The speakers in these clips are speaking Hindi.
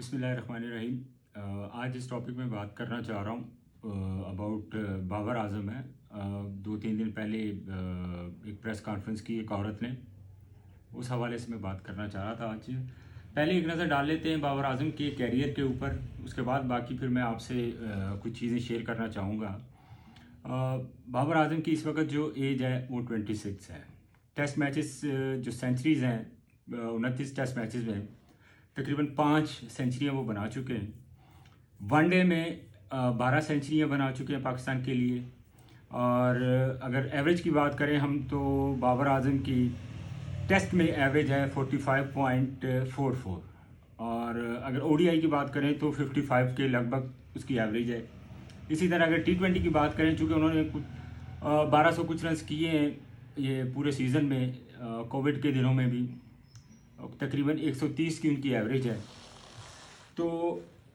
बिस्मिल्लाहिर्रहमानिर्रहीम। आज इस टॉपिक में बात करना चाह रहा हूँ अबाउट बाबर आजम है। 2-3 दिन पहले एक प्रेस कॉन्फ्रेंस की एक औरत ने, उस हवाले से मैं बात करना चाह रहा था आज। पहले एक नज़र डाल लेते हैं बाबर आजम के कैरियर के ऊपर, उसके बाद बाकी फिर मैं आपसे कुछ चीज़ें शेयर करना चाहूँगा। बाबर आजम की इस वक्त जो एज है वो 26 है। टेस्ट मैचेस जो सेंचुरीज़ हैं, 29 टेस्ट मैचेस में तकरीबन 5 सेंचुरियाँ वो बना चुके हैं। वनडे में 12 सेंचुरियाँ बना चुके हैं पाकिस्तान के लिए। और अगर एवरेज की बात करें हम, तो बाबर आजम की टेस्ट में एवरेज है 45.44, और अगर ओडीआई की बात करें तो 55 के लगभग उसकी एवरेज है। इसी तरह अगर T20 की बात करें, चूँकि उन्होंने कुछ 1200 कुछ रन किए हैं ये पूरे सीज़न में, कोविड के दिनों में भी तकरीबन 130 की उनकी एवरेज है। तो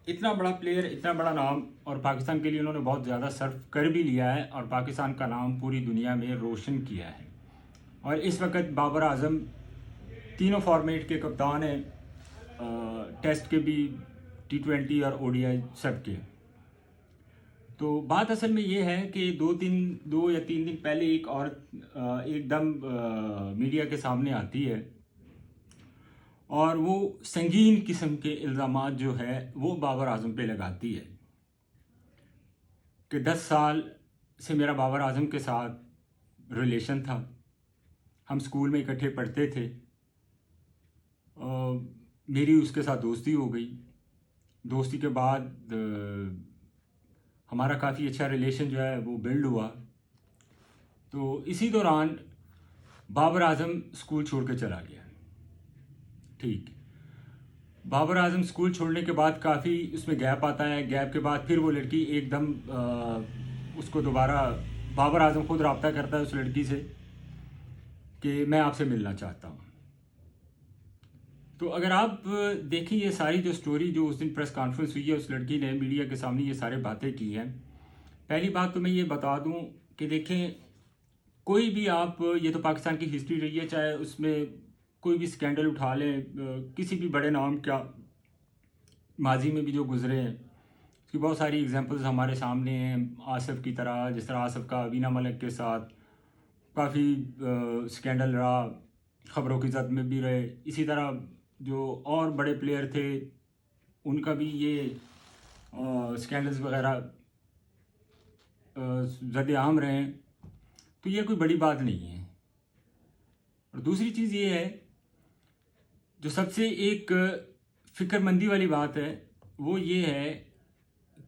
इतना बड़ा प्लेयर, इतना बड़ा नाम, और पाकिस्तान के लिए उन्होंने बहुत ज़्यादा सर्व कर भी लिया है और पाकिस्तान का नाम पूरी दुनिया में रोशन किया है। और इस वक्त बाबर आजम तीनों फॉर्मेट के कप्तान हैं, टेस्ट के भी, T20 और ओडीआई सब के। तो बात असल में ये है कि 2 या 3 दिन पहले एक औरत एकदम मीडिया के सामने आती है और वो संगीन किस्म के इल्ज़ामात जो है वो बाबर आजम पे लगाती है कि 10 साल से मेरा बाबर आजम के साथ रिलेशन था, हम स्कूल में इकट्ठे पढ़ते थे, मेरी उसके साथ दोस्ती हो गई। दोस्ती के बाद हमारा काफ़ी अच्छा रिलेशन जो है वो बिल्ड हुआ। तो इसी दौरान बाबर आजम स्कूल छोड़ के चला गया। ठीक, बाबर आजम स्कूल छोड़ने के बाद काफ़ी उसमें गैप आता है। गैप के बाद फिर वो लड़की एकदम उसको दोबारा, बाबर आजम खुद रब्ता करता है उस लड़की से कि मैं आपसे मिलना चाहता हूँ। तो अगर आप देखें ये सारी जो स्टोरी जो उस दिन प्रेस कॉन्फ्रेंस हुई है, उस लड़की ने मीडिया के सामने ये सारे बातें की हैं। पहली बात तो मैं ये बता दूँ कि देखें, कोई भी आप, ये तो पाकिस्तान की हिस्ट्री रही है, चाहे उसमें कोई भी स्कैंडल उठा लें, किसी भी बड़े नाम का माजी में भी जो गुजरे हैं, उसकी बहुत सारी एग्जांपल्स हमारे सामने हैं। आसिफ की तरह, जिस तरह आसिफ का वीना मलिक के साथ काफ़ी स्कैंडल रहा, ख़बरों की जद में भी रहे। इसी तरह जो और बड़े प्लेयर थे उनका भी ये स्कैंडल्स वगैरह ज़द-ए-आम रहे हैं। तो ये कोई बड़ी बात नहीं है। और दूसरी चीज़ ये है, जो सबसे एक फ़िक्रमंदी वाली बात है वो ये है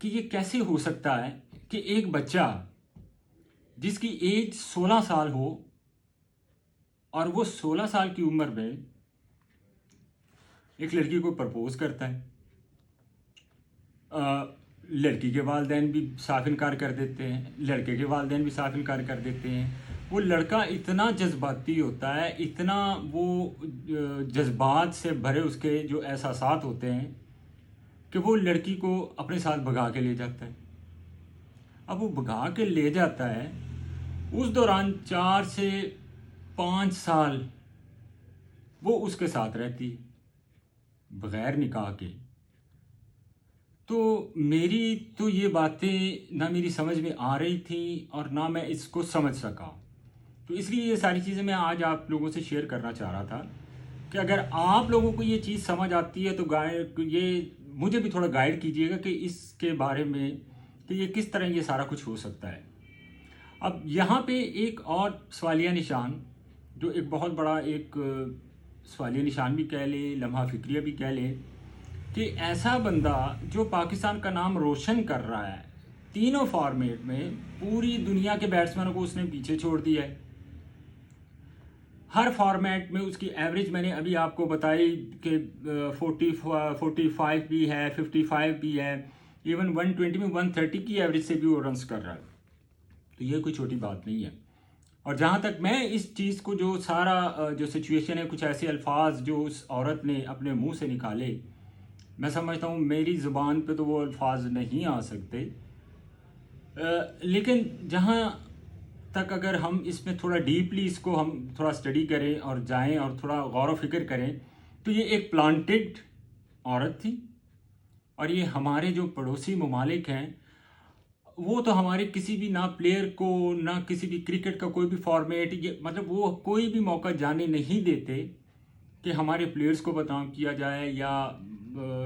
कि ये कैसे हो सकता है कि एक बच्चा जिसकी एज 16 साल हो और वो 16 साल की उम्र में एक लड़की को प्रपोज करता है। लड़की के वालिदैन भी साफ इनकार कर देते हैं, लड़के के वालिदैन भी साफ इनकार कर देते हैं। वो लड़का इतना जज्बाती होता है, इतना वो जज्बात से भरे उसके जो एहसासात होते हैं कि वो लड़की को अपने साथ भगा के ले जाता है। अब वो भगा के ले जाता है, उस दौरान 4 से 5 साल वो उसके साथ रहती है बग़ैर निकाह के। तो मेरी तो ये बातें ना मेरी समझ में आ रही थी और ना मैं इसको समझ सका। तो इसलिए ये सारी चीज़ें मैं आज आप लोगों से शेयर करना चाह रहा था कि अगर आप लोगों को ये चीज़ समझ आती है तो ये मुझे भी थोड़ा गाइड कीजिएगा कि इसके बारे में कि ये किस तरह ये सारा कुछ हो सकता है। अब यहाँ पे एक और सवालिया निशान, जो एक बहुत बड़ा एक सवालिया निशान भी कह ले, लम्हा फ़िक्रिया भी कह ले, कि ऐसा बंदा जो पाकिस्तान का नाम रोशन कर रहा है, तीनों फॉर्मेट में पूरी दुनिया के बैट्समैनों को उसने पीछे छोड़ दिया है। हर फॉर्मेट में उसकी एवरेज मैंने अभी आपको बताई कि 45 भी है, 55 भी है, इवन 120 में 130 की एवरेज से भी वो रन्स कर रहा है। तो ये कोई छोटी बात नहीं है। और जहाँ तक मैं इस चीज़ को, जो सारा जो सिचुएशन है, कुछ ऐसे अल्फाज जो उस औरत ने अपने मुंह से निकाले, मैं समझता हूँ मेरी ज़ुबान पे तो वो अल्फाज नहीं आ सकते। लेकिन जहाँ तक अगर हम इसमें थोड़ा डीपली इसको हम थोड़ा स्टडी करें और जाएं और थोड़ा गौर व फिक्र करें, तो ये एक प्लांटेड औरत थी और ये हमारे जो पड़ोसी ममालिक हैं, वो तो हमारे किसी भी ना प्लेयर को, ना किसी भी क्रिकेट का कोई भी फॉर्मेट, ये मतलब वो कोई भी मौका जाने नहीं देते कि हमारे प्लेयर्स को बदनाम किया जाए या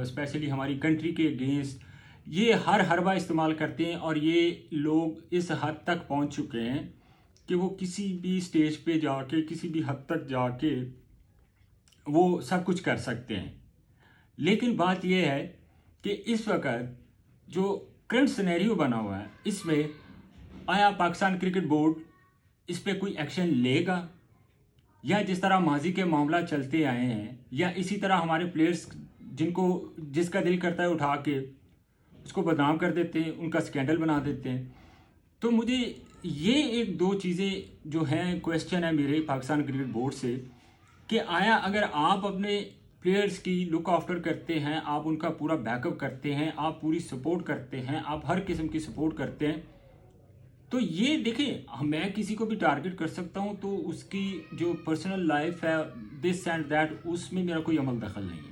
स्पेशली हमारी कंट्री के अगेंस्ट। ये हर हरबा इस्तेमाल करते हैं और ये लोग इस हद तक पहुंच चुके हैं कि वो किसी भी स्टेज पे जाके, किसी भी हद तक जाके वो सब कुछ कर सकते हैं। लेकिन बात यह है कि इस वक्त जो करंट सिनेरियो बना हुआ है, इसमें आया पाकिस्तान क्रिकेट बोर्ड इस पे कोई एक्शन लेगा, या जिस तरह माजी के मामला चलते आए हैं, या इसी तरह हमारे प्लेयर्स जिनको जिसका दिल करता है उठा के उसको बदनाम कर देते हैं, उनका स्कैंडल बना देते हैं। तो मुझे ये एक दो चीज़ें जो हैं, क्वेश्चन है मेरे पाकिस्तान क्रिकेट बोर्ड से कि आया अगर आप अपने प्लेयर्स की लुक आफ्टर करते हैं, आप उनका पूरा बैकअप करते हैं, आप पूरी सपोर्ट करते हैं, आप हर किस्म की सपोर्ट करते हैं, तो ये देखिए मैं किसी को भी टारगेट कर सकता हूँ, तो उसकी जो पर्सनल लाइफ है, दिस एंड दैट, उसमें मेरा कोई अमल दखल नहीं है।